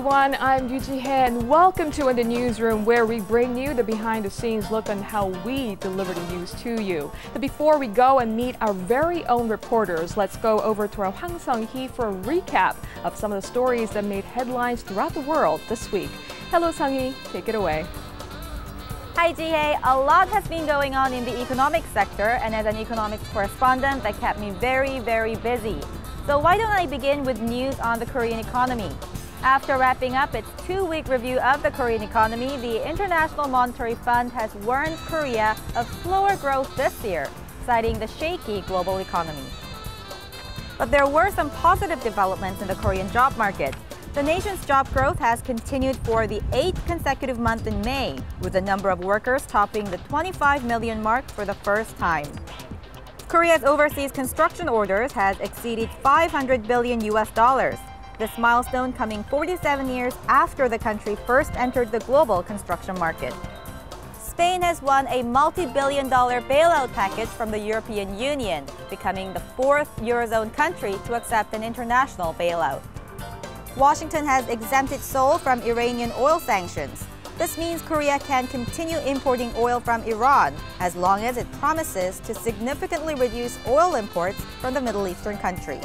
everyone, I'm Yoo-ji and welcome to In the Newsroom, where we bring you the behind-the-scenes look on how we deliver the news to you. But before we go and meet our very own reporters, let's go over to our Hwang Sung-hee for a recap of some of the stories that made headlines throughout the world this week. Hello, Sung-hee, take it away. Hi, Ji-hye. A lot has been going on in the economic sector, and as an economics correspondent, that kept me very, very busy. So why don't I begin with news on the Korean economy? After wrapping up its 2-week review of the Korean economy, the International Monetary Fund has warned Korea of slower growth this year, citing the shaky global economy. But there were some positive developments in the Korean job market. The nation's job growth has continued for the 8th consecutive month in May, with the number of workers topping the 25 million mark for the first time. Korea's overseas construction orders has exceeded $500 billion. This milestone coming 47 years after the country first entered the global construction market. Spain has won a multi-billion-dollar bailout package from the European Union, becoming the 4th Eurozone country to accept an international bailout. Washington has exempted Seoul from Iranian oil sanctions. This means Korea can continue importing oil from Iran as long as it promises to significantly reduce oil imports from the Middle Eastern country.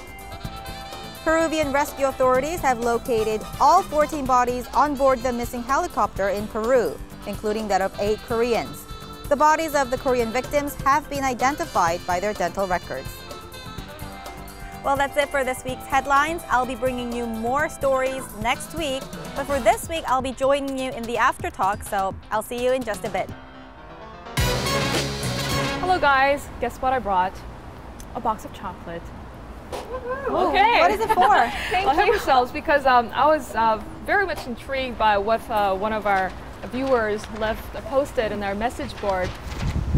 Peruvian rescue authorities have located all 14 bodies on board the missing helicopter in Peru, including that of 8 Koreans. The bodies of the Korean victims have been identified by their dental records. Well, that's it for this week's headlines. I'll be bringing you more stories next week. But for this week, I'll be joining you in the After Talk, so I'll see you in just a bit. Hello guys, guess what I brought? A box of chocolate. Okay. What is it for? Thank you. Yourselves, because I was very much intrigued by what one of our viewers posted in our message board.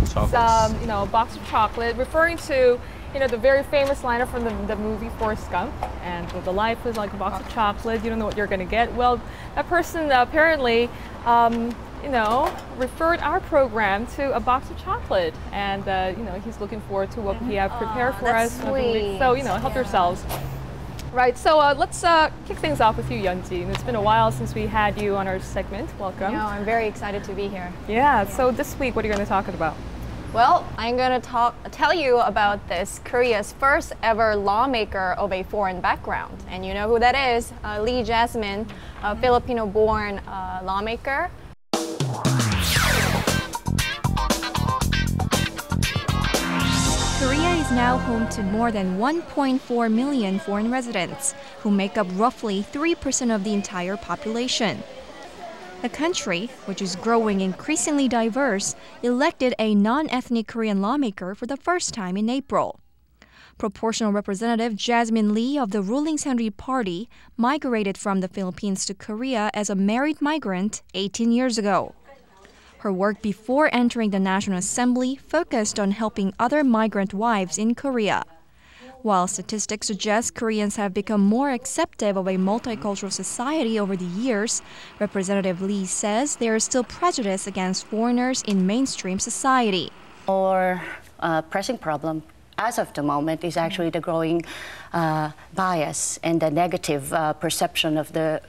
It's, a box of chocolate, referring to the very famous line from the movie Forrest Gump, and the life is like a box of chocolate, you don't know what you're going to get. Well, that person apparently, referred our program to a box of chocolate, and, he's looking forward to what we have prepared for us. Sweet. So, help yourselves. Right, so let's kick things off with you, Yeon-ji. It's been a while since we had you on our segment. Welcome. No, I'm very excited to be here. Yeah, so this week, what are you going to talk about? Well, I'm going to tell you about this Korea's first ever lawmaker of a foreign background. And you know who that is, Lee Jasmine, a Filipino-born lawmaker. Korea is now home to more than 1.4 million foreign residents, who make up roughly 3% of the entire population. The country, which is growing increasingly diverse, elected a non-ethnic Korean lawmaker for the first time in April. Proportional Representative Jasmine Lee of the ruling Century Party migrated from the Philippines to Korea as a married migrant 18 years ago. Her work before entering the National Assembly focused on helping other migrant wives in Korea. While statistics suggest Koreans have become more accepting of a multicultural society over the years, Representative Lee says there is still prejudice against foreigners in mainstream society. Our pressing problem as of the moment is actually the growing bias and the negative perception of the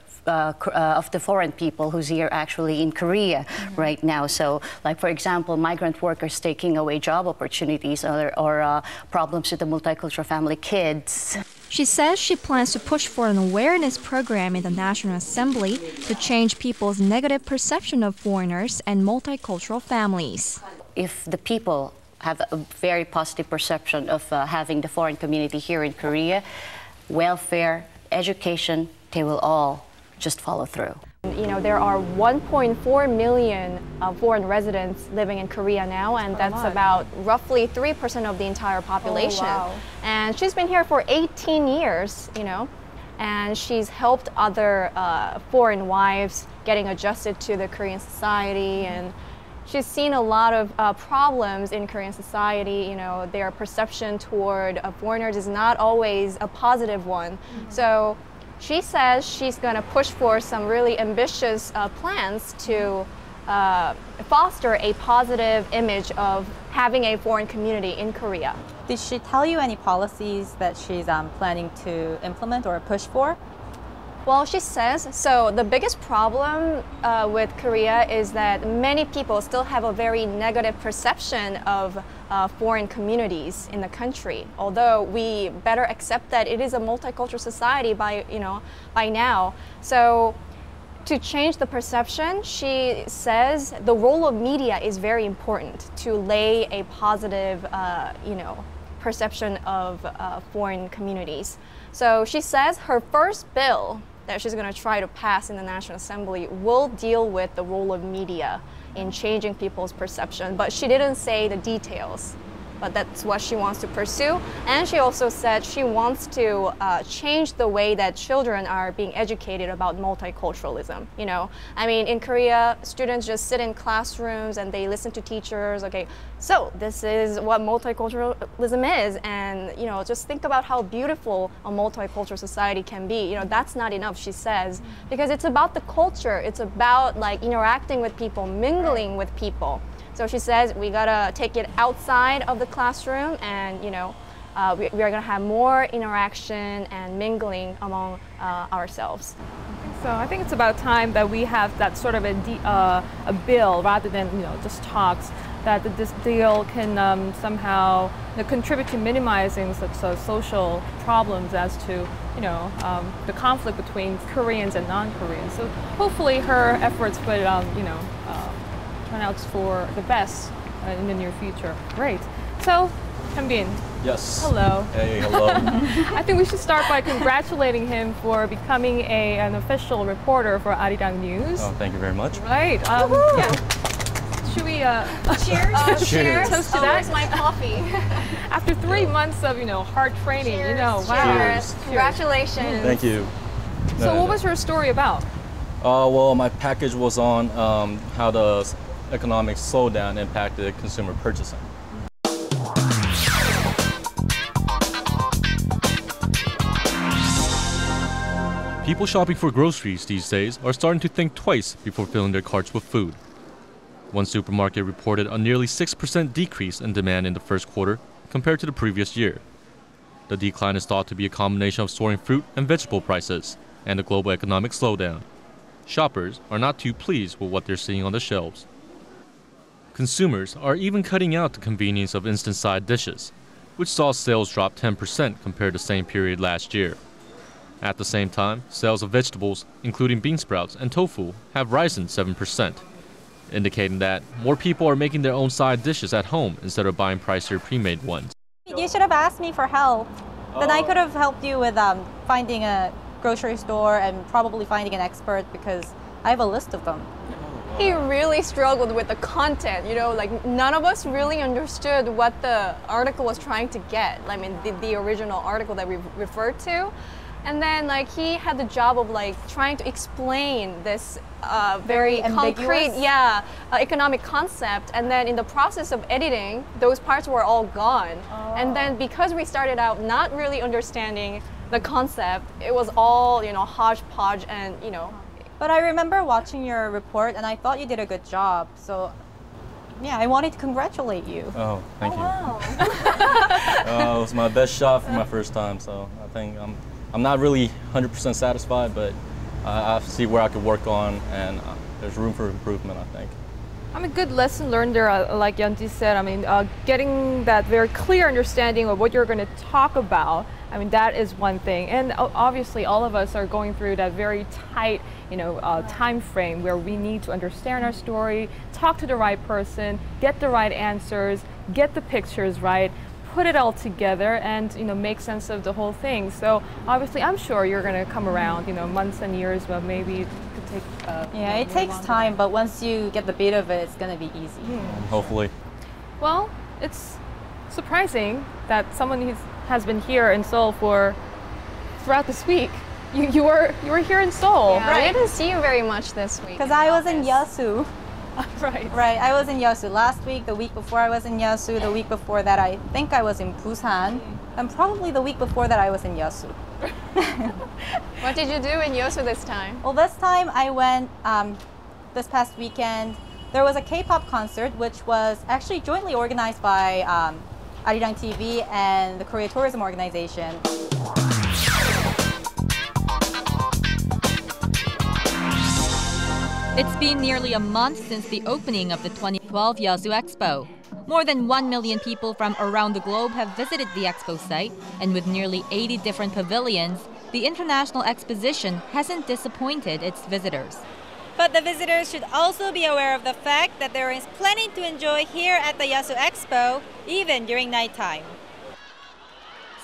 foreign people who's here actually in Korea right now. So, like for example, migrant workers taking away job opportunities or problems with the multicultural family kids. She says she plans to push for an awareness program in the National Assembly to change people's negative perception of foreigners and multicultural families. If the people have a very positive perception of having the foreign community here in Korea, welfare, education, they will all just follow through. There are 1.4 million foreign residents living in Korea now, and that's about roughly 3% of the entire population. Oh, wow. And she's been here for 18 years, and she's helped other foreign wives getting adjusted to the Korean society, and she's seen a lot of problems in Korean society. Their perception toward foreigners is not always a positive one. So she says she's going to push for some really ambitious plans to foster a positive image of having a foreign community in Korea. Did she tell you any policies that she's planning to implement or push for? Well, she says, so the biggest problem with Korea is that many people still have a very negative perception of foreign communities in the country. Although we better accept that it is a multicultural society by now. So to change the perception, she says the role of media is very important to lay a positive, perception of foreign communities. So she says her first bill that she's going to try to pass in the National Assembly will deal with the role of media in changing people's perception, but she didn't say the details. But that's what she wants to pursue. And she also said she wants to change the way that children are being educated about multiculturalism. I mean, in Korea, students just sit in classrooms and they listen to teachers. Okay, so this is what multiculturalism is, and just think about how beautiful a multicultural society can be. That's not enough, she says, because it's about the culture. It's about like interacting with people, mingling with people. So she says we gotta take it outside of the classroom, and we are gonna have more interaction and mingling among ourselves. So I think it's about time that we have that sort of a bill rather than just talks. That this deal can somehow contribute to minimizing such social problems as to the conflict between Koreans and non-Koreans. So hopefully her efforts would turn out for the best in the near future. Great. So, Hyun-bin. Yes. Hello. Hey, hello. I think we should start by congratulating him for becoming an official reporter for Arirang News. Oh, thank you very much. Right. Yeah. Should we cheers? Cheers. Toast to that. Where's my coffee? After 3 months of Cheers. hard training, wow. Cheers. Congratulations. Thank you. So what was your story about? Well, my package was on how the economic slowdown impacted consumer purchasing. People shopping for groceries these days are starting to think twice before filling their carts with food. One supermarket reported a nearly 6% decrease in demand in the first quarter compared to the previous year. The decline is thought to be a combination of soaring fruit and vegetable prices and the global economic slowdown. Shoppers are not too pleased with what they're seeing on the shelves. Consumers are even cutting out the convenience of instant side dishes, which saw sales drop 10% compared to the same period last year. At the same time, sales of vegetables, including bean sprouts and tofu, have risen 7%, indicating that more people are making their own side dishes at home instead of buying pricier pre-made ones. You should have asked me for help. Then I could have helped you with finding a grocery store and probably finding an expert, because I have a list of them. He really struggled with the content, like none of us really understood what the article was trying to get. I mean, the original article that we referred to. And then he had the job of trying to explain this very concrete, economic concept. And then in the process of editing, those parts were all gone. Oh. And then because we started out not really understanding the concept, it was all, hodgepodge and, But I remember watching your report and I thought you did a good job. So yeah, I wanted to congratulate you. Oh, thank you. Wow. It was my best shot for my first time, so I think I'm not really 100% satisfied, but I see where I could work on, and there's room for improvement, I think. I mean, good lesson learned there, like Yeon-ji said. I mean, getting that very clear understanding of what you're going to talk about. I mean, that is one thing. And obviously, all of us are going through that very tight, time frame where we need to understand our story, talk to the right person, get the right answers, get the pictures right, put it all together, and make sense of the whole thing. So obviously, I'm sure you're going to come around, months and years, but maybe it could take. Yeah, it takes time, but once you get the beat of it, it's going to be easy. Hopefully. Well, it's surprising that someone who has been here in Seoul throughout this week. You were here in Seoul. Yeah, right? I didn't see you very much this week. Because I was in Yeosu. Right. Right, I was in Yeosu last week, the week before I was in Yeosu, the week before that I think I was in Busan, and probably the week before that I was in Yeosu. What did you do in Yeosu this time? Well, this time I went this past weekend. There was a K-pop concert, which was actually jointly organized by Arirang TV and the Korea Tourism Organization. It's been nearly a month since the opening of the 2012 Yeosu Expo. More than 1 million people from around the globe have visited the expo site, and with nearly 80 different pavilions, the international exposition hasn't disappointed its visitors. But the visitors should also be aware of the fact that there is plenty to enjoy here at the Yeosu Expo, even during nighttime.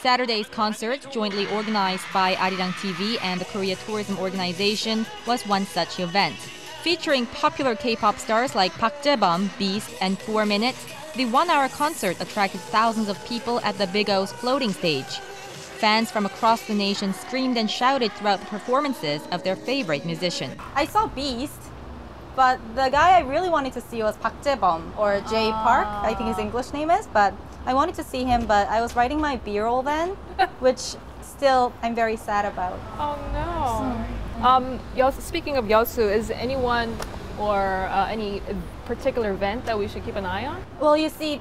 Saturday's concert, jointly organized by Arirang TV and the Korea Tourism Organization, was one such event. Featuring popular K-pop stars like Park Jae-bum, Beast, and 4 Minutes, the one-hour concert attracted thousands of people at the Big O's floating stage. Fans from across the nation screamed and shouted throughout the performances of their favorite musician. I saw Beast, but the guy I really wanted to see was Park Jae-bum, or Jay Park, I think his English name is, but I wanted to see him, but I was writing my B-roll then, which still I'm very sad about. Oh no. Speaking of Yeosu, is anyone or any particular event that we should keep an eye on? Well, you see,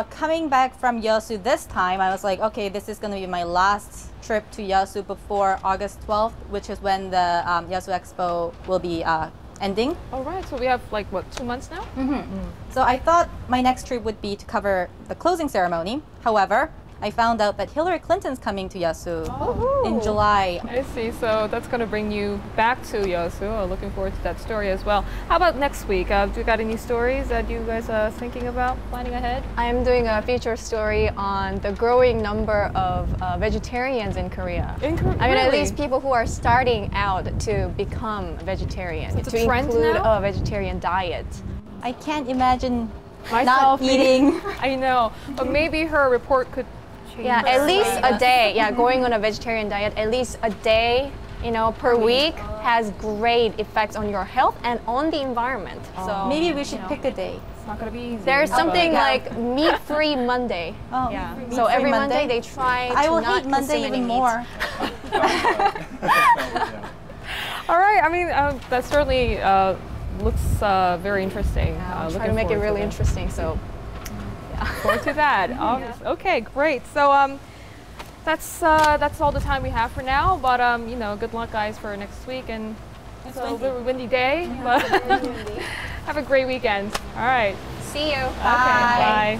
coming back from Yeosu this time, I was like, okay, this is going to be my last trip to Yeosu before August 12th, which is when the Yeosu Expo will be ending. All right, so we have like, what, 2 months now? So I thought my next trip would be to cover the closing ceremony. However, I found out that Hillary Clinton's coming to Yeosu in July. I see, so that's going to bring you back to Yeosu. Looking forward to that story as well. How about next week? Do you got any stories that you guys are thinking about planning ahead? I am doing a feature story on the growing number of vegetarians in Korea. I mean, at least people who are starting out to become vegetarian, it's to include a vegetarian diet. I can't imagine myself not eating. I know, but maybe her report could change. Yeah, at least a day. Yeah, going on a vegetarian diet, at least a day, per week has great effects on your health and on the environment. So maybe we should pick a day. It's not gonna be easy. There's something like meat-free Monday. Oh, yeah. So every Monday they try to I will not hate Monday even more. All right. I mean, that certainly looks very interesting. I'll try to make it really interesting. So. Forward to that. Okay, great. So that's all the time we have for now. But good luck, guys, for next week. And it's a windy day. But have a great weekend. All right. See you. Bye. Bye.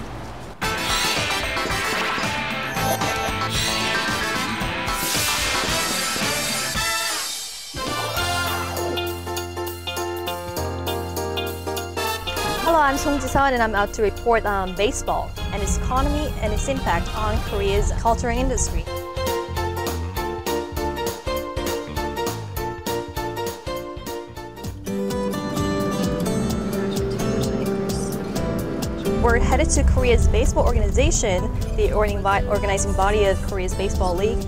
Hello, I'm Song Ji-seon and I'm out to report on baseball and its economy and its impact on Korea's culture and industry. We're headed to Korea's baseball organization, the organizing body of Korea's baseball league.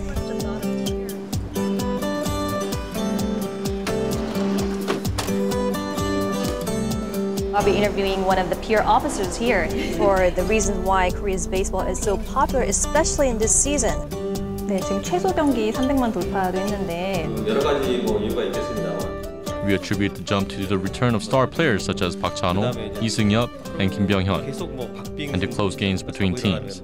I'll be interviewing one of the peer officers here for the reason why Korea's baseball is so popular, especially in this season. 네, 지금 최소 경기 300만 돌파도 했는데 여러 가지 이유가 있겠습니다. We attribute the jump to the return of star players such as Park Chan-ho, Lee Seung-yeop, and Kim Byung-hyun, and the close games between teams.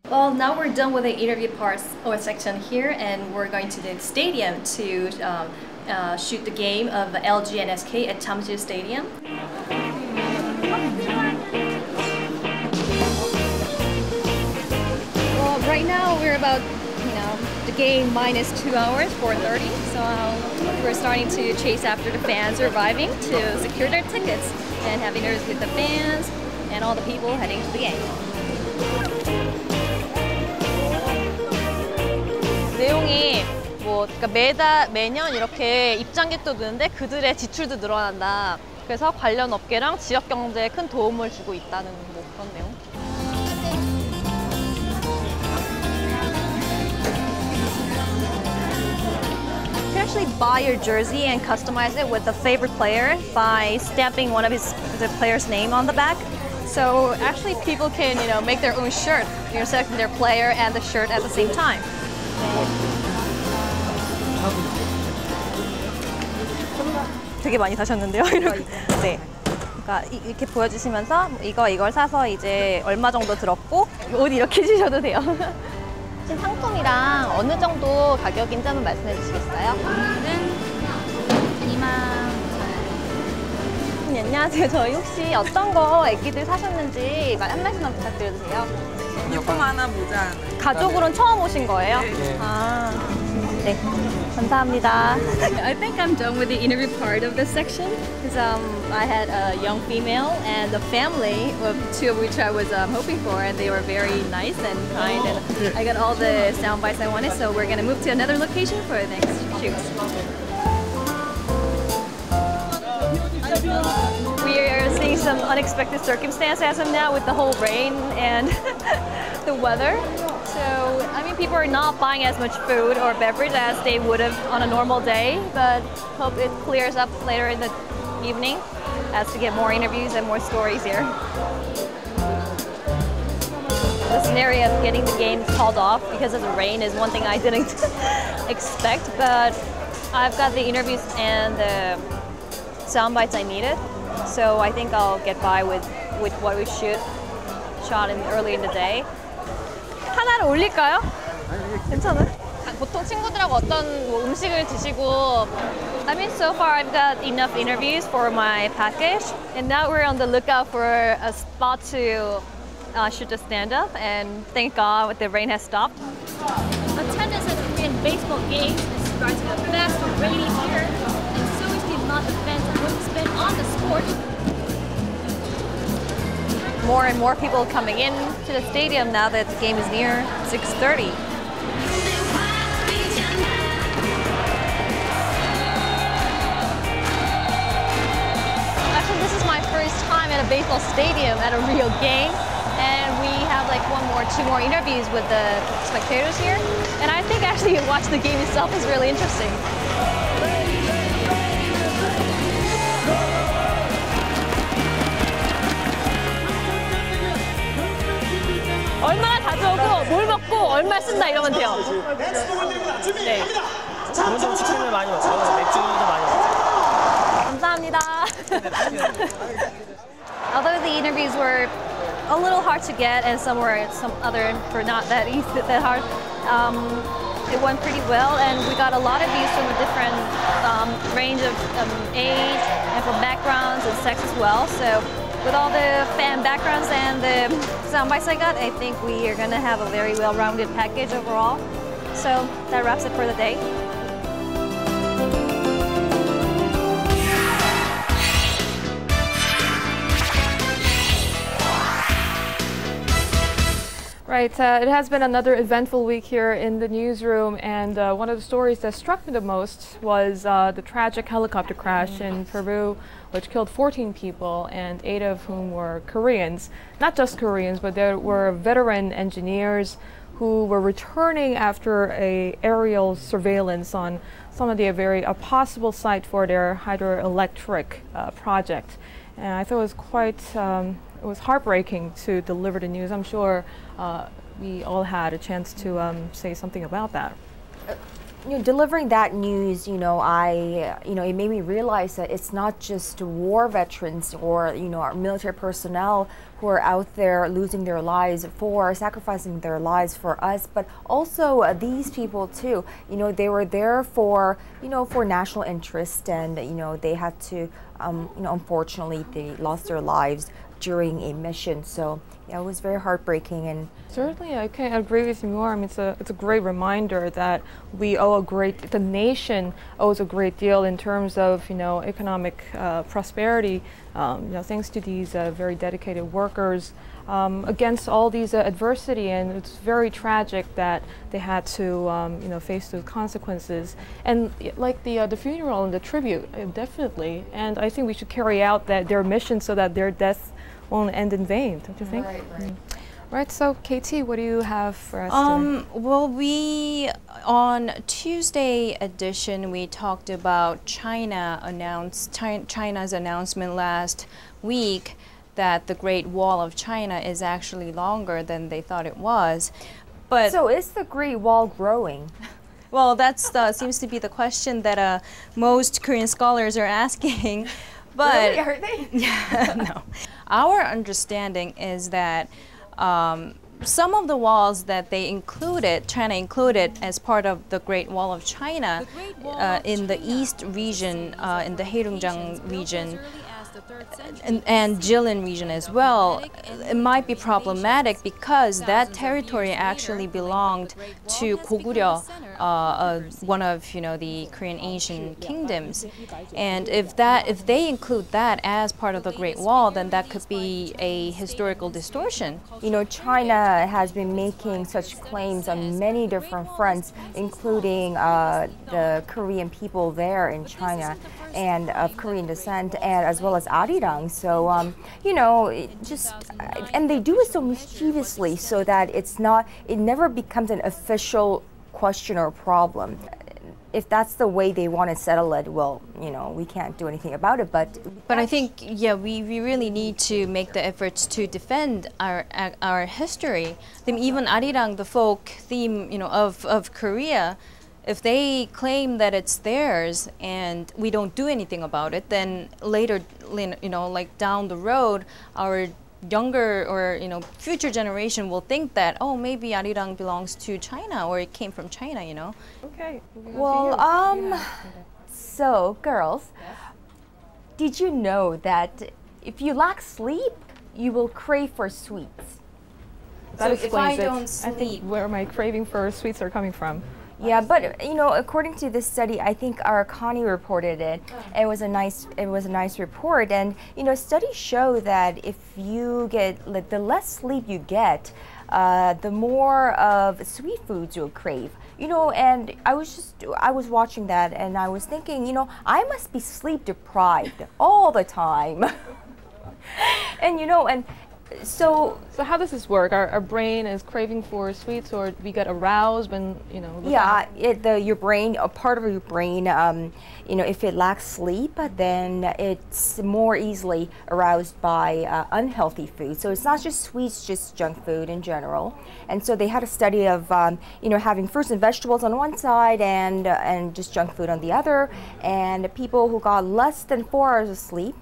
Well, now we're done with the interview part or section here, and we're going to the stadium to shoot the game of LG and SK at Chamju Stadium. Well, right now we're about, the game minus 2 hours, 4:30. So we're starting to chase after the fans arriving to secure their tickets and have interviews with the fans and all the people heading to the game. 내용이 매년 이렇게 입장객도 느는데 그들의 지출도 늘어난다. 그래서 관련 업계랑 지역 경제에 큰 도움을 주고 있다는 그런 내용. You can actually buy your jersey and customize it with a favorite player by stamping one of the player's name on the back. So actually people can, make their own shirt, selecting their player and the shirt at the same time. 되게 많이 사셨는데요. 네. 그러니까 이렇게 보여주시면서 이걸 사서 이제 얼마 정도 들었고 옷 이렇게 주셔도 돼요. 상품이랑 어느 정도 가격인지 한번 말씀해 주시겠어요? 2만 네, 안녕하세요. 저희 혹시 어떤 거 애기들 사셨는지 한 말씀만 부탁드려도 돼요? 유품 하나 모자. 가족으로는 처음 오신 거예요? 네. 아, 네. 감사합니다. I think I'm done with the interview part of this section because I had a young female and a family, of two of which I was hoping for, and they were very nice and kind, and I got all the sound bites I wanted, so we're going to move to another location for the next shoots. We are seeing some unexpected circumstances as of now with the whole rain and the weather. So, I mean, people are not buying as much food or beverage as they would have on a normal day, but hope it clears up later in the evening as to get more interviews and more stories here. The scenario of getting the game called off because of the rain is one thing I didn't expect, but I've got the interviews and the sound bites I needed, so I think I'll get by with what we shot early in the day. 하나를 올릴까요? 괜찮아요? 보통 친구들하고 어떤 음식을 드시고 I mean, so far I've got enough interviews for my package, and now we're on the lookout for a spot to shoot the stand-up, and thank God the rain has stopped. Attendance at Korean baseball games is rising up fast and rainy here, and so is the amount of fans are going to spend on the sport. More and more people coming in to the stadium now that the game is near 6:30. Actually, this is my first time at a baseball stadium at a real game, and we have like two more interviews with the spectators here, and I think actually watching the game itself is really interesting. 얼마나 자주 오고 뭘 먹고 얼마 쓴다 이러면 돼요. 네. 오늘도 치킨을 많이 먹고 맥주도 많이 먹고. 감사합니다. Although the interviews were a little hard to get and some other were not that easy, that hard, it went pretty well, and we got a lot of views from a different range of age and from backgrounds and sex as well. So with all the fan backgrounds and the sound bites I got, I think we are going to have a very well-rounded package overall. So that wraps it for the day. Right, it has been another eventful week here in the newsroom, and one of the stories that struck me the most was the tragic helicopter crash in Peru, which killed 14 people, and 8 of whom were Koreans. Not just Koreans, but there were veteran engineers who were returning after a aerial surveillance on some of the a possible site for their hydroelectric project. And I thought it was quite it was heartbreaking to deliver the news. I'm sure we all had a chance to say something about that. Delivering that news, it made me realize that it's not just war veterans or, our military personnel who are out there losing their lives sacrificing their lives for us, but also these people too. They were there for national interest, and, they had to, unfortunately, they lost their lives during a mission. So yeah, it was very heartbreaking. And certainly, I can't agree with you more. I mean, it's a great reminder that we owe the nation owes a great deal in terms of economic prosperity, thanks to these very dedicated workers against all these adversity. And it's very tragic that they had to face those consequences. And like the funeral and the tribute, definitely. And I think we should carry out their mission so that their deaths won't end in vain, don't you think? Right. Right, so KT, what do you have for us today? Well, on Tuesday edition, we talked about China's announcement last week that the Great Wall of China is actually longer than they thought it was. But so is the Great Wall growing? Well, that seems to be the question that most Korean scholars are asking. But really? Are they? Yeah, no. Our understanding is that some of the walls that China included as part of the Great Wall of China in the east region, in the Heilongjiang region, and Jilin region as well, it might be problematic because that territory actually belonged to Goguryeo, one of the Korean ancient kingdoms. And if they include that as part of the Great Wall, then that could be a historical distortion. China has been making such claims on many different fronts, including the Korean people there in China and of Korean descent, and as well as Arirang. So, and they do it so mischievously so that it never becomes an official question or problem. If that's the way they want to settle it, well, we can't do anything about it. But I think, we really need to make the efforts to defend our history. Then even Arirang, the folk theme, of Korea, if they claim that it's theirs and we don't do anything about it, then later, like down the road, our younger or future generation will think that, oh, maybe Arirang belongs to China or it came from China. Okay. Well, so girls, did you know that if you lack sleep, you will crave for sweets? That so if I explains don't it. sleep, I think where my craving for sweets are coming from. Yeah, but according to this study, I think our Connie reported it. It was a nice report, and studies show that if you get the less sleep you get, the more of sweet foods you'll crave. And I was watching that, and I was thinking, I must be sleep deprived all the time, and. So how does this work? Our brain is craving for sweets, or we get aroused when Yeah, your brain, a part of your brain, if it lacks sleep, then it's more easily aroused by unhealthy food. So it's not just sweets, just junk food in general. And so they had a study of having fruits and vegetables on one side and just junk food on the other, and people who got less than 4 hours of sleep.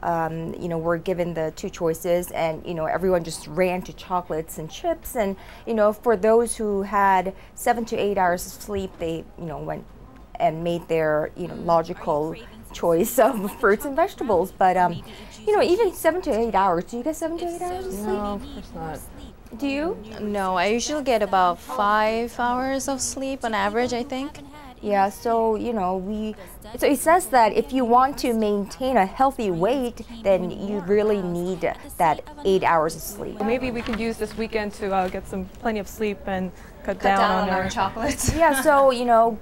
Were given the two choices, and everyone just ran to chocolates and chips. And for those who had 7 to 8 hours of sleep, they went and made their logical choice of fruits and vegetables. But even 7 to 8 hours. Do you get 7 to 8 hours of sleep? No, of course not. Do you? No, I usually get about 5 hours of sleep on average, I think. Yeah, so so it says that if you want to maintain a healthy weight, then you really need that 8 hours of sleep. Maybe we could use this weekend to get plenty of sleep and cut down on our chocolates. Yeah, so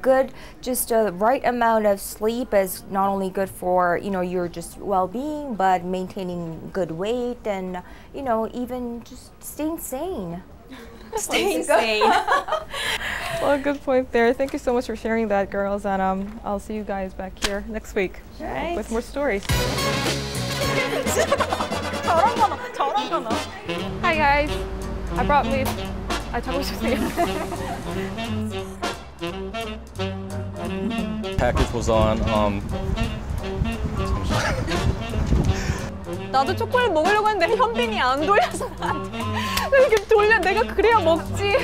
good, just a right amount of sleep is not only good for your just well-being, but maintaining good weight and even just staying sane. Staying sane. Well, good point there. Thank you so much for sharing that, girls, and I'll see you guys back here next week with more stories. Hi guys, I brought me. Package was on. 나도 초콜릿 먹으려고 했는데 현빈이 안 돌려서 안 돼. 이렇게 돌려, 내가 그래야 먹지.